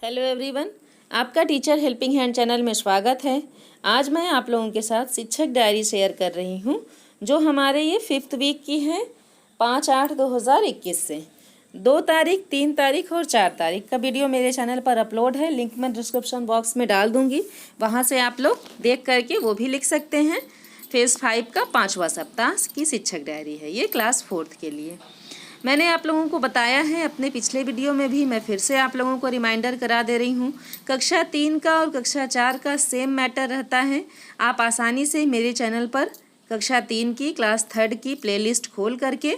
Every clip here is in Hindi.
हेलो एवरीवन, आपका टीचर हेल्पिंग हैंड चैनल में स्वागत है। आज मैं आप लोगों के साथ शिक्षक डायरी शेयर कर रही हूं, जो हमारे ये 5th वीक की है 5/8/2021 से 2 तारीख, 3 तारीख और 4 तारीख का वीडियो मेरे चैनल पर अपलोड है। लिंक मैं डिस्क्रिप्शन बॉक्स में डाल दूँगी, वहाँ से आप लोग देख करके वो भी लिख सकते हैं। फेज़ 5 का 5वां सप्ताह की शिक्षक डायरी है, ये क्लास 4th के लिए। मैंने आप लोगों को बताया है अपने पिछले वीडियो में भी, मैं फिर से आप लोगों को रिमाइंडर करा दे रही हूँ। कक्षा 3 का और कक्षा 4 का सेम मैटर रहता है। आप आसानी से मेरे चैनल पर कक्षा 3 की क्लास 3rd की प्लेलिस्ट खोल करके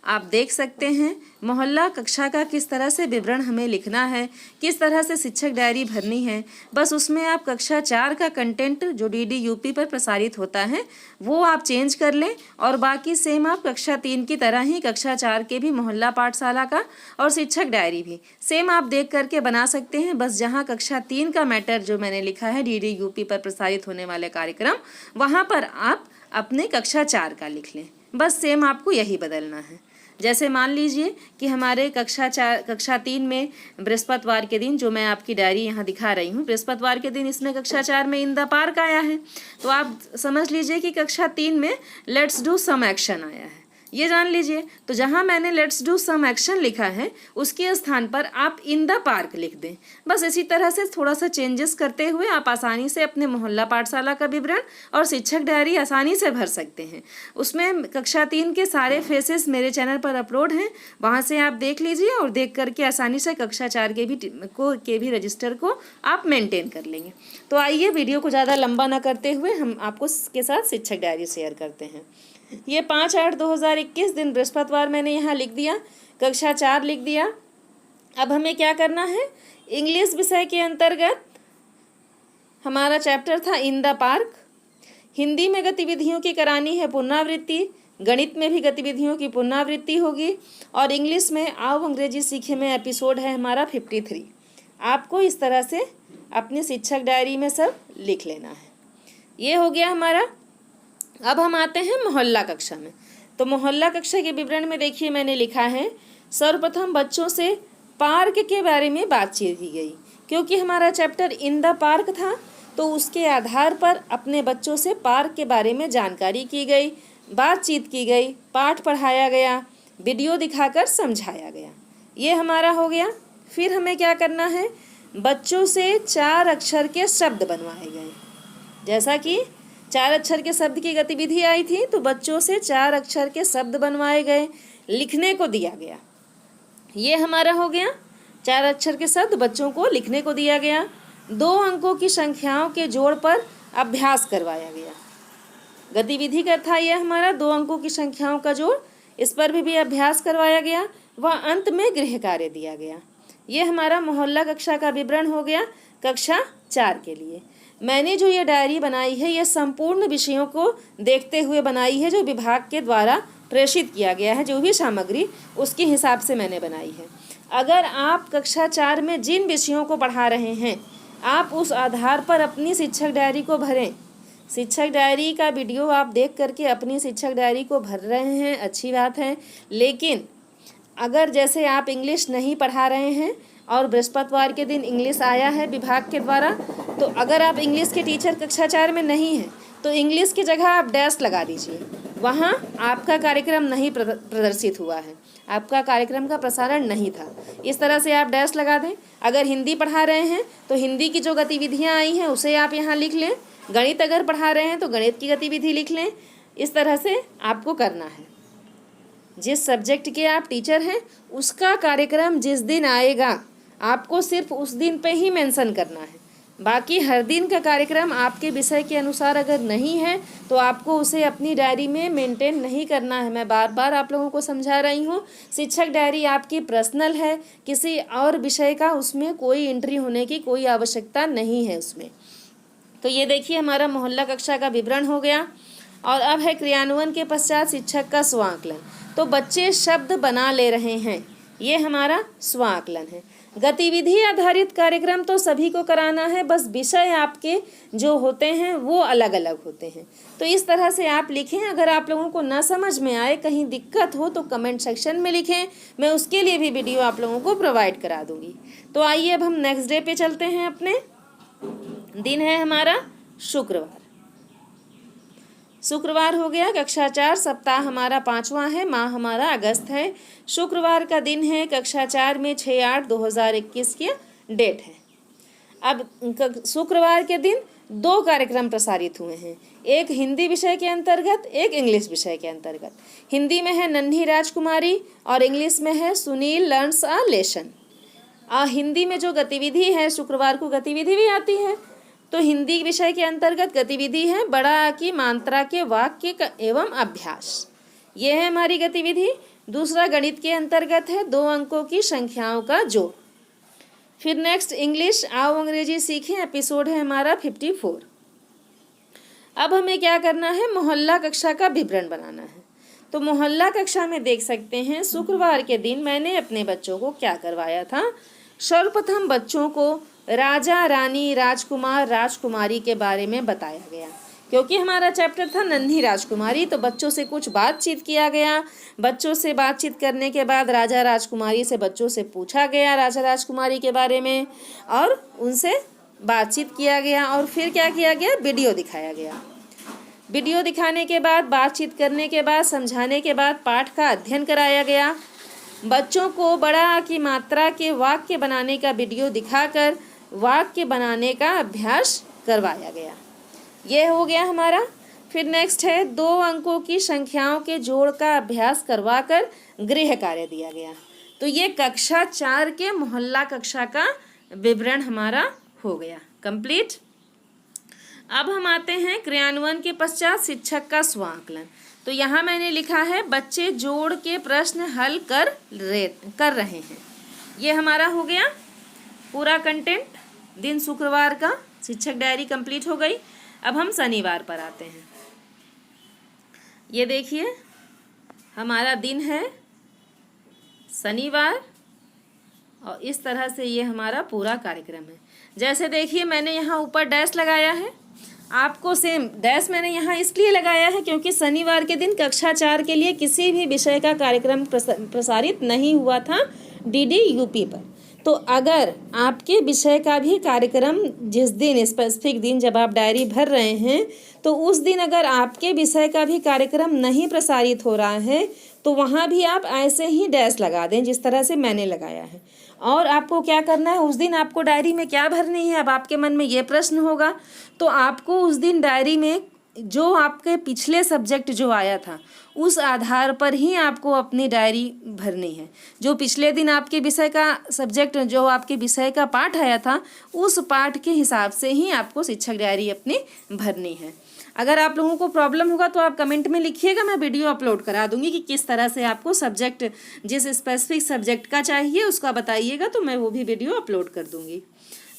आप देख सकते हैं। मोहल्ला कक्षा का किस तरह से विवरण हमें लिखना है, किस तरह से शिक्षक डायरी भरनी है, बस उसमें आप कक्षा 4 का कंटेंट जो DDUP पर प्रसारित होता है वो आप चेंज कर लें, और बाकी सेम आप कक्षा 3 की तरह ही कक्षा 4 के भी मोहल्ला पाठशाला का और शिक्षक डायरी भी सेम आप देख करके बना सकते हैं। बस जहाँ कक्षा 3 का मैटर जो मैंने लिखा है DDUP पर प्रसारित होने वाले कार्यक्रम, वहाँ पर आप अपने कक्षा 4 का लिख लें। बस सेम आपको यही बदलना है। जैसे मान लीजिए कि हमारे कक्षा 3 में बृहस्पतिवार के दिन, जो मैं आपकी डायरी यहाँ दिखा रही हूँ, बृहस्पतिवार के दिन इसमें कक्षा 4 में इन द पार्क आया है, तो आप समझ लीजिए कि कक्षा 3 में लेट्स डू सम एक्शन आया है, ये जान लीजिए। तो जहाँ मैंने लेट्स डू सम एक्शन लिखा है उसके स्थान पर आप इन द पार्क लिख दें। बस इसी तरह से थोड़ा सा चेंजेस करते हुए आप आसानी से अपने मोहल्ला पाठशाला का विवरण और शिक्षक डायरी आसानी से भर सकते हैं। उसमें कक्षा 3 के सारे फेसेस मेरे चैनल पर अपलोड हैं, वहाँ से आप देख लीजिए और देख करके आसानी से कक्षा 4 के भी रजिस्टर को आप मेंटेन कर लेंगे। तो आइए वीडियो को ज़्यादा लंबा ना करते हुए हम आपको के साथ शिक्षक डायरी शेयर करते हैं। ये 5/8/2021 दिन बृहस्पतिवार मैंने यहाँ लिख दिया, कक्षा 4 लिख दिया। अब हमें क्या करना है, इंग्लिश विषय के अंतर्गत हमारा चैप्टर था इन द पार्क। हिंदी में गतिविधियों की करानी है पुनरावृत्ति, गणित में भी गतिविधियों की पुनरावृत्ति होगी, और इंग्लिश में आओ अंग्रेजी सीखे में एपिसोड है हमारा 53। आपको इस तरह से अपनी शिक्षक डायरी में सब लिख लेना है। ये हो गया हमारा। अब हम आते हैं मोहल्ला कक्षा में। तो मोहल्ला कक्षा के विवरण में देखिए मैंने लिखा है, सर्वप्रथम बच्चों से पार्क के बारे में बातचीत की गई। क्योंकि हमारा चैप्टर इन द पार्क था, तो उसके आधार पर अपने बच्चों से पार्क के बारे में जानकारी की गई, बातचीत की गई, पाठ पढ़ाया गया, वीडियो दिखाकर समझाया गया। ये हमारा हो गया। फिर हमें क्या करना है, बच्चों से 4 अक्षर के शब्द बनवाए गए। जैसा कि 4 अक्षर के शब्द की गतिविधि आई थी, तो बच्चों से 4 अक्षर के शब्द बनवाए गए, लिखने को दिया गया। ये हमारा हो गया। 4 अक्षर के शब्द बच्चों को लिखने को दिया गया। 2 अंकों की संख्याओं के जोड़ पर अभ्यास करवाया गया। गतिविधि का था यह हमारा 2 अंकों की संख्याओं का जोड़, इस पर भी अभ्यास करवाया गया। वह अंत में गृह कार्य दिया गया। ये हमारा मोहल्ला कक्षा का विवरण हो गया कक्षा 4 के लिए। मैंने जो ये डायरी बनाई है, ये संपूर्ण विषयों को देखते हुए बनाई है, जो विभाग के द्वारा प्रेषित किया गया है, जो भी सामग्री उसके हिसाब से मैंने बनाई है। अगर आप कक्षा 4 में जिन विषयों को पढ़ा रहे हैं, आप उस आधार पर अपनी शिक्षक डायरी को भरें। शिक्षक डायरी का वीडियो आप देख करके अपनी शिक्षक डायरी को भर रहे हैं, अच्छी बात है। लेकिन अगर जैसे आप इंग्लिश नहीं पढ़ा रहे हैं और बृहस्पतिवार के दिन इंग्लिश आया है विभाग के द्वारा, तो अगर आप इंग्लिश के टीचर कक्षा 4 में नहीं हैं, तो इंग्लिश की जगह आप डैश लगा दीजिए। वहाँ आपका कार्यक्रम नहीं प्रदर्शित हुआ है, आपका कार्यक्रम का प्रसारण नहीं था, इस तरह से आप डैश लगा दें। अगर हिंदी पढ़ा रहे हैं तो हिंदी की जो गतिविधियाँ आई हैं उसे आप यहाँ लिख लें। गणित अगर पढ़ा रहे हैं तो गणित की गतिविधि लिख लें। इस तरह से आपको करना है। जिस सब्जेक्ट के आप टीचर हैं उसका कार्यक्रम जिस दिन आएगा, आपको सिर्फ उस दिन पे ही मेंशन करना है। बाकी हर दिन का कार्यक्रम आपके विषय के अनुसार अगर नहीं है, तो आपको उसे अपनी डायरी में मेंटेन नहीं करना है। मैं बार बार आप लोगों को समझा रही हूँ, शिक्षक डायरी आपकी पर्सनल है, किसी और विषय का उसमें कोई एंट्री होने की कोई आवश्यकता नहीं है उसमें। तो ये देखिए हमारा मोहल्ला कक्षा का विवरण हो गया। और अब है क्रियान्वयन के पश्चात शिक्षक का स्व आकलन। तो बच्चे शब्द बना ले रहे हैं, ये हमारा स्व आकलन है। गतिविधि आधारित कार्यक्रम तो सभी को कराना है, बस विषय आपके जो होते हैं वो अलग अलग होते हैं। तो इस तरह से आप लिखें। अगर आप लोगों को ना समझ में आए, कहीं दिक्कत हो तो कमेंट सेक्शन में लिखें, मैं उसके लिए भी वीडियो आप लोगों को प्रोवाइड करा दूंगी। तो आइए अब हम नेक्स्ट डे पे चलते हैं। अपने दिन है हमारा शुक्रवार। शुक्रवार हो गया, कक्षा 4, सप्ताह हमारा 5वां है, माह हमारा अगस्त है। शुक्रवार का दिन है, कक्षा 4 में 6/8/2021 की डेट है। अब शुक्रवार के दिन 2 कार्यक्रम प्रसारित हुए हैं, एक हिंदी विषय के अंतर्गत, एक इंग्लिश विषय के अंतर्गत। हिंदी में है नन्ही राजकुमारी और इंग्लिश में है Sunil learns a lesson. Hindi में जो गतिविधि है, शुक्रवार को गतिविधि भी आती है, तो हिंदी विषय के अंतर्गत गतिविधि है बड़ा आ की मात्रा के वाक्य एवं अभ्यास, ये है हमारी गतिविधि। दूसरा गणित के अंतर्गत है 2 अंकों की संख्याओं का जोड़। फिर नेक्स्ट इंग्लिश, आओ अंग्रेजी सीखें, एपिसोड है हमारा 54। अब हमें क्या करना है, मोहल्ला कक्षा का विवरण बनाना है। तो मोहल्ला कक्षा में देख सकते हैं शुक्रवार के दिन मैंने अपने बच्चों को क्या करवाया था। सर्वप्रथम बच्चों को राजा रानी राजकुमार राजकुमारी के बारे में बताया गया, क्योंकि हमारा चैप्टर था नन्ही राजकुमारी, तो बच्चों से कुछ बातचीत किया गया। बच्चों से बातचीत करने के बाद राजा राजकुमारी से बच्चों से पूछा गया राजा राजकुमारी के बारे में, और उनसे बातचीत किया गया। और फिर क्या किया गया, वीडियो दिखाया गया। वीडियो दिखाने के बाद, बातचीत करने के बाद, समझाने के बाद पाठ का अध्ययन कराया गया। बच्चों को बड़ा की मात्रा के वाक्य बनाने का वीडियो दिखाकर वाक्य बनाने का अभ्यास करवाया गया। ये हो गया हमारा। फिर नेक्स्ट है 2 अंकों की संख्याओं के जोड़ का अभ्यास करवाकर गृह कार्य दिया गया। तो ये कक्षा 4 के मोहल्ला कक्षा का विवरण हमारा हो गया कंप्लीट। अब हम आते हैं क्रियान्वयन के पश्चात शिक्षक का स्वांकलन। तो यहाँ मैंने लिखा है बच्चे जोड़ के प्रश्न हल कर रहे हैं। ये हमारा हो गया पूरा कंटेंट। दिन शुक्रवार का शिक्षक डायरी कंप्लीट हो गई। अब हम शनिवार पर आते हैं। ये देखिए हमारा दिन है शनिवार, और इस तरह से ये हमारा पूरा कार्यक्रम है। जैसे देखिए मैंने यहाँ ऊपर डैश लगाया है, आपको सेम डैश मैंने यहाँ इसलिए लगाया है क्योंकि शनिवार के दिन कक्षा 4 के लिए किसी भी विषय का कार्यक्रम प्रसारित नहीं हुआ था DDUP पर। तो अगर आपके विषय का भी कार्यक्रम जिस दिन स्पेसिफिक दिन जब आप डायरी भर रहे हैं, तो उस दिन अगर आपके विषय का भी कार्यक्रम नहीं प्रसारित हो रहा है तो वहाँ भी आप ऐसे ही डैश लगा दें जिस तरह से मैंने लगाया है। और आपको क्या करना है, उस दिन आपको डायरी में क्या भरनी है। अब आपके मन में ये प्रश्न होगा, तो आपको उस दिन डायरी में जो आपके पिछले सब्जेक्ट जो आया था उस आधार पर ही आपको अपनी डायरी भरनी है। जो पिछले दिन आपके विषय का सब्जेक्ट, जो आपके विषय का पाठ आया था, उस पाठ के हिसाब से ही आपको शिक्षक डायरी अपनी भरनी है। अगर आप लोगों को प्रॉब्लम होगा तो आप कमेंट में लिखिएगा, मैं वीडियो अपलोड करा दूंगी कि किस तरह से आपको सब्जेक्ट, जिस स्पेसिफिक सब्जेक्ट का चाहिए उसका बताइएगा, तो मैं वो भी वीडियो अपलोड कर दूंगी।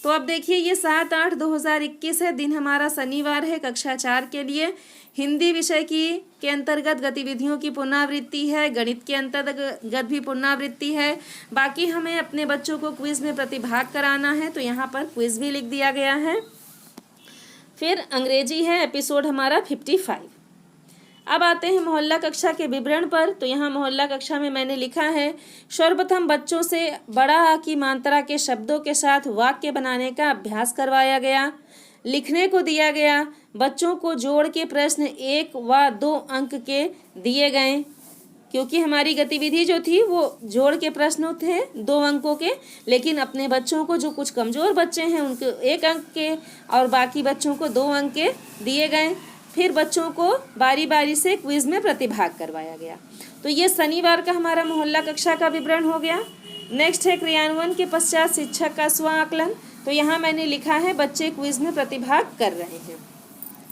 तो अब देखिए ये 7/8/2021 है, दिन हमारा शनिवार है, कक्षा 4 के लिए। हिंदी विषय के अंतर्गत गतिविधियों की पुनरावृत्ति है, गणित के अंतर्गत भी पुनरावृत्ति है। बाकी हमें अपने बच्चों को क्विज में प्रतिभाग कराना है, तो यहाँ पर क्विज भी लिख दिया गया है। फिर अंग्रेजी है, एपिसोड हमारा 55। अब आते हैं मोहल्ला कक्षा के विवरण पर। तो यहाँ मोहल्ला कक्षा में मैंने लिखा है सर्वप्रथम बच्चों से बड़ा आ की मात्रा के शब्दों के साथ वाक्य बनाने का अभ्यास करवाया गया। लिखने को दिया गया, बच्चों को जोड़ के प्रश्न 1 व 2 अंक के दिए गए, क्योंकि हमारी गतिविधि जो थी वो जोड़ के प्रश्न थे 2 अंकों के, लेकिन अपने बच्चों को जो कुछ कमज़ोर बच्चे हैं उनको 1 अंक के और बाकी बच्चों को 2 अंक के दिए गए। फिर बच्चों को बारी बारी से क्विज में प्रतिभाग करवाया गया। तो ये शनिवार का हमारा मोहल्ला कक्षा का विवरण हो गया। नेक्स्ट है क्रियान्वयन के पश्चात शिक्षक का स्व आकलन। तो यहाँ मैंने लिखा है बच्चे क्विज में प्रतिभाग कर रहे हैं।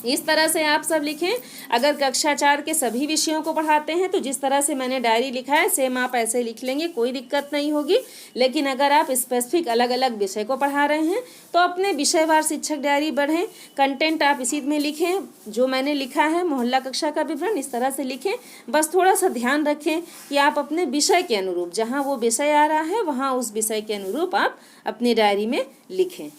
इस तरह से आप सब लिखें। अगर कक्षा 4 के सभी विषयों को पढ़ाते हैं तो जिस तरह से मैंने डायरी लिखा है सेम आप ऐसे लिख लेंगे, कोई दिक्कत नहीं होगी। लेकिन अगर आप स्पेसिफिक अलग अलग विषय को पढ़ा रहे हैं तो अपने विषयवार शिक्षक डायरी बढ़ें। कंटेंट आप इसी में लिखें जो मैंने लिखा है, मोहल्ला कक्षा का विवरण इस तरह से लिखें। बस थोड़ा सा ध्यान रखें कि आप अपने विषय के अनुरूप, जहाँ वो विषय आ रहा है वहाँ उस विषय के अनुरूप आप अपनी डायरी में लिखें।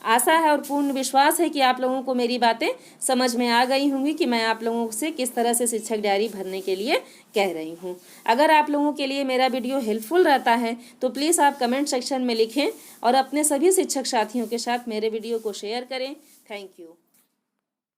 आशा है और पूर्ण विश्वास है कि आप लोगों को मेरी बातें समझ में आ गई होंगी कि मैं आप लोगों से किस तरह से शिक्षक डायरी भरने के लिए कह रही हूँ। अगर आप लोगों के लिए मेरा वीडियो हेल्पफुल रहता है तो प्लीज़ आप कमेंट सेक्शन में लिखें और अपने सभी शिक्षक साथियों के साथ मेरे वीडियो को शेयर करें। Thank you.